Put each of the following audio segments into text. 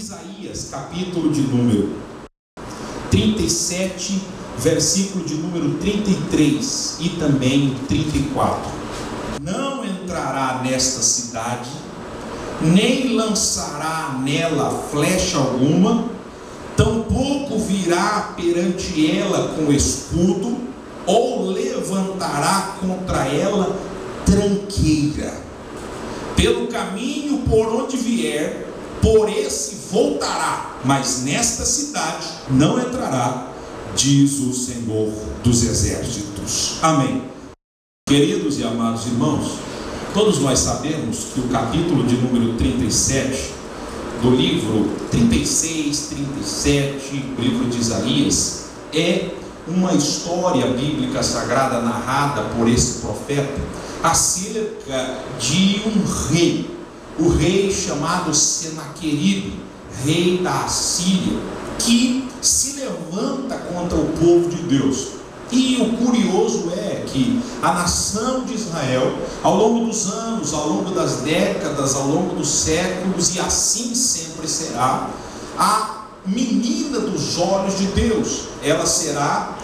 Isaías, capítulo de número 37, versículo de número 33 e também 34. Não entrará nesta cidade, nem lançará nela flecha alguma, tampouco virá perante ela com escudo, ou levantará contra ela tranqueira. Pelo caminho por onde vier, por esse voltará, mas nesta cidade não entrará, diz o Senhor dos Exércitos. Amém. Queridos e amados irmãos, todos nós sabemos que o capítulo de número 37 do livro 36, 37, do livro de Isaías, é uma história bíblica sagrada narrada por esse profeta acerca de um rei, o rei chamado Senaqueribe, rei da Assíria, que se levanta contra o povo de Deus. E o curioso é que a nação de Israel, ao longo dos anos, ao longo das décadas, ao longo dos séculos, e assim sempre será, a menina dos olhos de Deus. Ela será,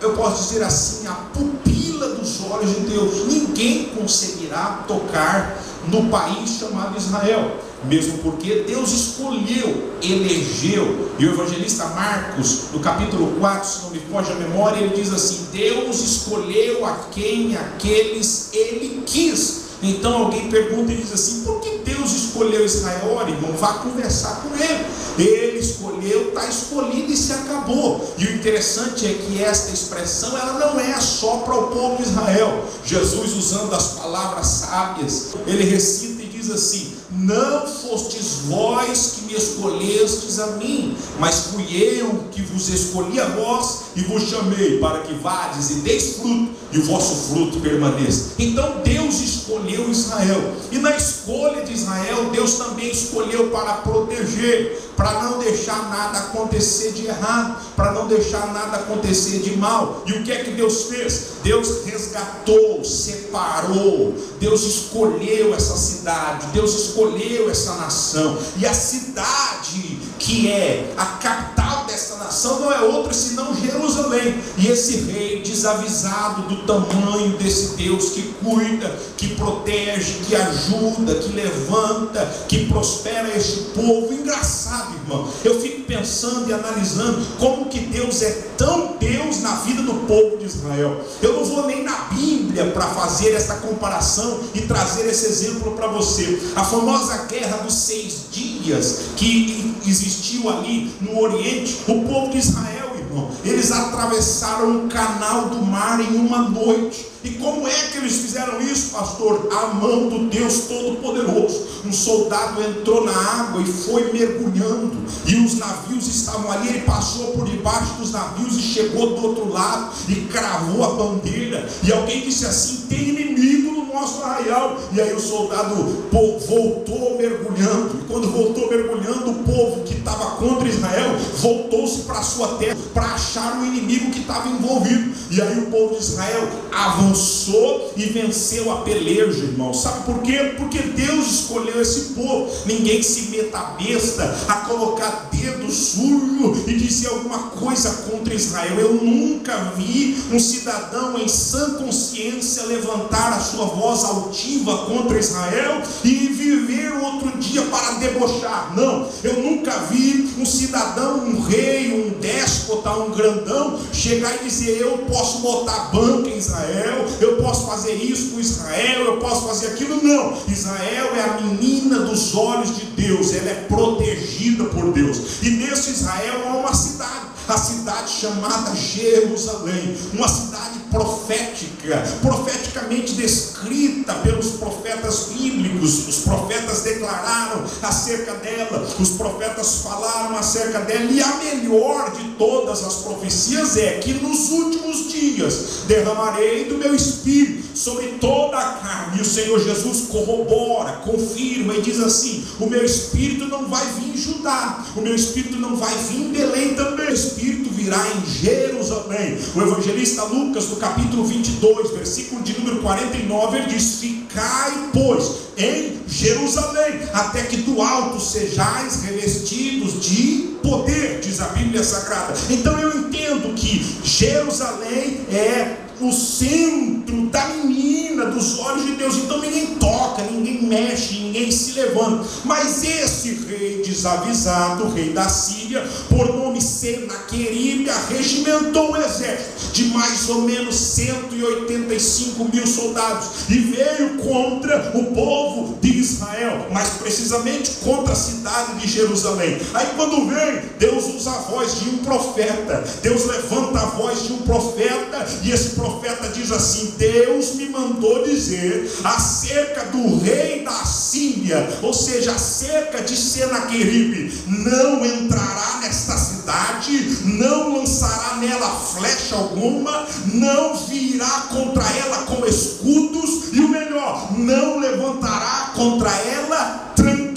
eu posso dizer assim, a pupila dos olhos de Deus. Ninguém conseguirá tocar no país chamado Israel, mesmo porque Deus escolheu, elegeu. E o evangelista Marcos, no capítulo 4, se não me foge a memória, ele diz assim: Deus escolheu aqueles ele quis. Então alguém pergunta e diz assim: por que Deus escolheu Israel? Ora, irmão, vá conversar com ele. Ele escolheu, está escolhido e se acabou. E o interessante é que esta expressão, ela não é só para o povo de Israel. Jesus, usando as palavras sábias, ele recita e diz assim: não fostes vós que me escolhestes a mim, mas fui eu que vos escolhi a vós e vos chamei para que vades e deis fruto, e o vosso fruto permaneça. Então Deus escolheu Israel, e na escolha de Israel, Deus também escolheu para proteger, para não deixar nada acontecer de errado, para não deixar nada acontecer de mal. E o que é que Deus fez? Deus resgatou, separou, Deus escolheu essa cidade, Deus escolheu essa nação. E a cidade que é a capital dessa nação não é outra senão Jerusalém. E esse rei, desavisado do tamanho desse Deus que cuida, que protege, que ajuda, que levanta, que prospera este povo. Engraçado, irmão, eu fico pensando e analisando como que Deus é tão Deus na vida do povo de Israel. Eu não vou nem na Bíblia para fazer essa comparação e trazer esse exemplo para você. A famosa guerra dos 6 dias que existiu ali no Oriente, o povo de Israel, irmão, eles atravessaram um canal do mar em uma noite. E como é que eles fizeram isso, pastor? A mão do Deus Todo-Poderoso. Um soldado entrou na água e foi mergulhando, e os navios estavam ali. Ele passou por debaixo dos navios e chegou do outro lado e cravou a bandeira. E alguém disse assim: tem inimigo no nosso arraial. E aí o soldado voltou mergulhando, e quando voltou mergulhando, o povo que estava contra Israel voltou-se para a sua terra para achar o inimigo que estava envolvido. E aí o povo de Israel avançou e venceu a peleja, irmão. Sabe por quê? Porque Deus escolheu esse povo. Ninguém se meta besta a colocar dedo sujo e dizer alguma coisa contra Israel. Eu nunca vi um cidadão em sã consciência levantar a sua voz altiva contra Israel e viver outro dia para debochar. Não, eu nunca vi um cidadão, um rei, um déspota, um grandão chegar e dizer: eu posso botar banca em Israel, eu posso fazer isso com Israel, eu posso fazer aquilo. Não, Israel é a menina dos olhos de Deus, ela é protegida por Deus. E nesse Israel há uma cidade, a cidade chamada Jerusalém, uma cidade profética, profeticamente descrita pelos profetas bíblicos. Os profetas declararam acerca dela, os profetas falaram acerca dela, e a melhor de todas as profecias é que nos últimos dias derramarei do meu espírito sobre toda a carne. E o Senhor Jesus corrobora, confirma e diz assim: o meu espírito não vai vir em Judá, o meu espírito não vai vir em Belém também, o espírito virá em Jerusalém. O evangelista Lucas, no capítulo 22, versículo de número 49, ele diz: fica ficai, pois, em Jerusalém, até que do alto sejais revestidos de poder, diz a Bíblia Sagrada. Então eu entendo que Jerusalém é o centro da menina, dos olhos de Deus. Então ninguém toca, ninguém mexe, ninguém se levanta. Mas esse rei desavisado, o rei da Síria, por nome Senaqueribe, arregimentou um exército de mais ou menos 185 mil soldados e veio contra o povo de Israel, mais precisamente contra a cidade de Jerusalém. Aí quando vem, Deus usa a voz de um profeta. Deus levanta a voz de um profeta, e esse profeta diz assim: Deus me mandou dizer acerca do rei da Síria, ou seja, acerca de Senaqueribe: não entrará nesta cidade, não lançará nela flecha alguma, não virá contra ela com escudos, e o melhor, não levantará contra ela tranqueira.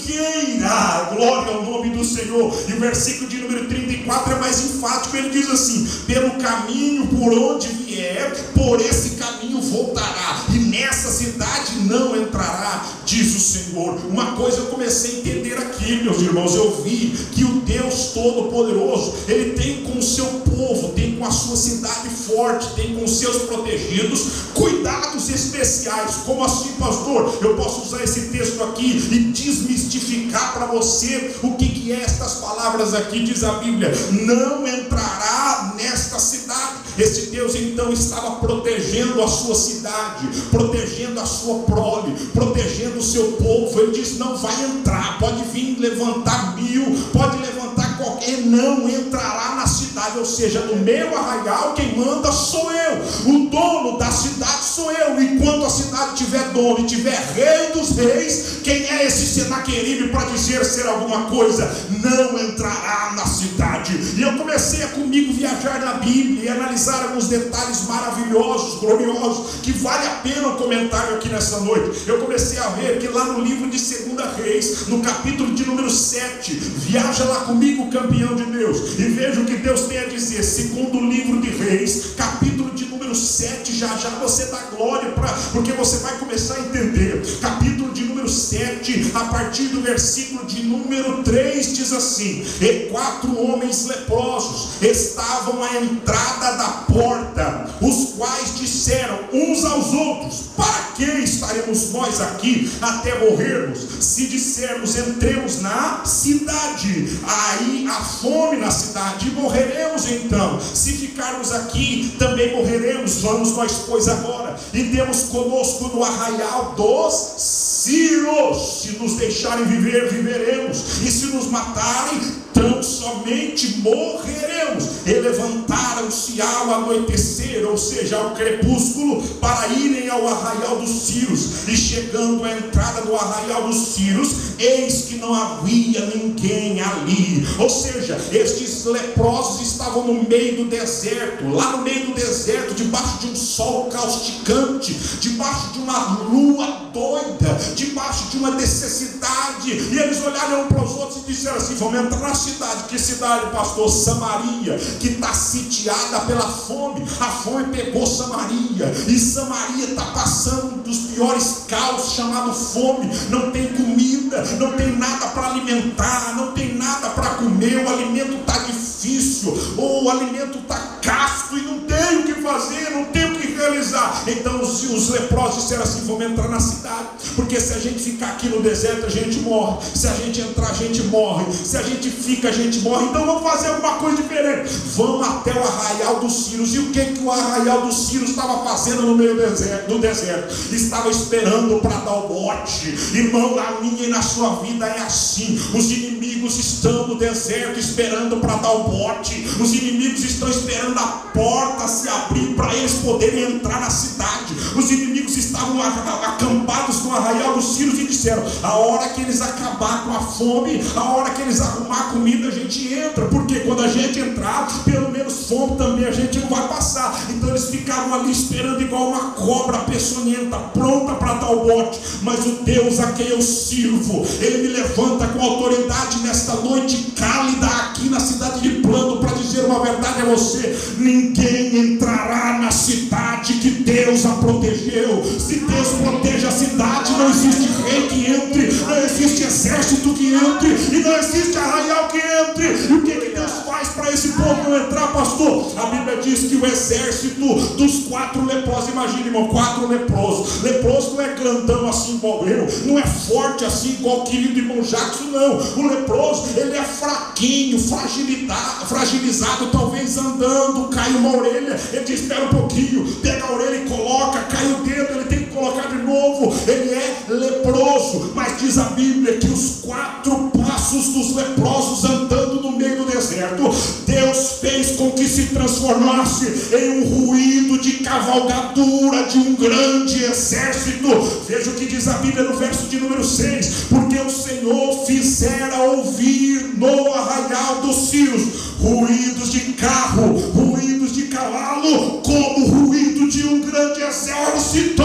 Glória ao nome do Senhor. E o versículo de número 34 é mais enfático. Ele diz assim: pelo caminho por onde vier, por esse caminho voltará, e nessa cidade não entrará, diz o Senhor. Uma coisa eu comecei a entender aqui, meus irmãos, eu vi que o Deus Todo-Poderoso, Ele tem com o seu povo, tem com a sua cidade forte, tem com os seus protegidos cuidados especiais. Como assim, pastor? Eu posso usar esse texto aqui e desmistificar para você o que é estas palavras aqui. Diz a Bíblia: não entrará nesta cidade. Esse Deus então estava protegendo a sua cidade, protegendo a sua prole, protegendo o seu povo. Ele diz: não vai entrar, pode vir levantar 1000, pode levantar qualquer, não entrará na cidade. Ou seja, no meu arraial quem manda sou eu, o dono da cidade sou eu. Enquanto a cidade tiver dono e tiver rei dos reis, quem é esse Senaqueribe para dizer ser alguma coisa? Não entrará na cidade. E eu comecei a comigo viajar na Bíblia e analisar alguns detalhes maravilhosos, gloriosos, que vale a pena um comentário aqui nessa noite. Eu comecei a ver que lá no livro de 2 Reis, no capítulo de número 7, viaja lá comigo, campeão de Deus, e veja o que Deus tem a dizer. Segundo o livro de Reis, capítulo de número 7, já você dá glória, porque você vai começar a entender. Capítulo de número 7, a partir do versículo de número 3, diz assim: e 4 homens leprosos estavam à entrada da porta, os quais disseram uns aos outros: para que estaremos nós aqui até morrermos? Se dissermos entremos na cidade, aí há fome na cidade e morreremos então. Se ficarmos aqui também morreremos. Vamos nós pois agora e demos conosco no arraial dos sírios. Se nos deixarem viver, viveremos, e se nos matarem, tão somente morreremos. E levantaram-se ao anoitecer, ou seja, ao crepúsculo, para irem ao arraial dos sírios. E chegando à entrada do arraial dos sírios, eis que não havia ninguém ali. Ou seja, estes leprosos estavam no meio do deserto, lá no meio do deserto, debaixo de um sol causticante, debaixo de uma lua doida, debaixo de uma necessidade. E eles olharam um para os outros e disseram assim: vamos entrar na cidade. Que cidade, pastor? Samaria, que está sitiada pela fome. A fome pegou Samaria, e Samaria está passando um dos piores caos, chamado fome. Não tem comida, não tem nada para alimentar, não tem nada para comer, o alimento está difícil, ou o alimento está casto e não tem o que fazer, não tem o que realizar. Então os leprosos disseram assim: vamos entrar na cidade, porque se a gente ficar aqui no deserto a gente morre, se a gente entrar a gente morre, se a gente fica a gente morre. Então vamos fazer alguma coisa diferente, vamos até o arraial dos sírios. E o que o arraial dos sírios estava fazendo no meio do deserto? Estava esperando para dar o bote. Irmão, na minha e na sua vida é assim. Os inimigos estão no deserto esperando para dar o bote. Os inimigos estão esperando a porta se abrir para eles poderem entrar na cidade. Os inimigos estavam acampados no arraial dos sírios e disseram: a hora que eles acabar com a fome, a hora que eles arrumar a comida, a gente entra, porque quando a gente entrar, pelo menos fome também a gente não vai passar. Então eles ficavam ali esperando igual uma cobra peçonhenta, pronta para dar o bote. Mas o Deus a quem eu sirvo, Ele me levanta com autoridade nesta noite cálida aqui na cidade de Plano para dizer uma verdade a você: ninguém entrará na cidade que Deus a protegeu. Se Deus protege a cidade, não existe rei que entre, não existe exército que entre, e não existe arraial que entre. E o que Deus faz para esse povo não entrar, pastor? A Bíblia diz que o exército dos 4 leprosos, imagine, irmão, 4 leprosos. Leproso não é grandão assim igual eu, não é forte assim igual o querido irmão Jackson, não. O leproso, ele é fraquinho, fragilizado, talvez andando, cai uma orelha, ele diz, espera um pouquinho, pega a orelha e coloca, cai o dedo, ele tem que colocar de novo, ele é leproso. Mas diz a Bíblia que os 4 passos dos leprosos andando no meio do deserto, Deus fez com que se transformasse em um ruído de cavalgadura de um grande exército. Veja o que diz a Bíblia no verso de número 6: porque o Senhor fizera ouvir no arraial dos cios ruídos de carro, ruídos de cavalo, como o ruído de um grande exército.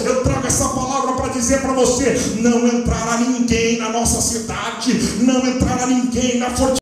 Eu trago essa palavra para dizer para você: não entrará ninguém na nossa cidade, não entrará ninguém na fortaleza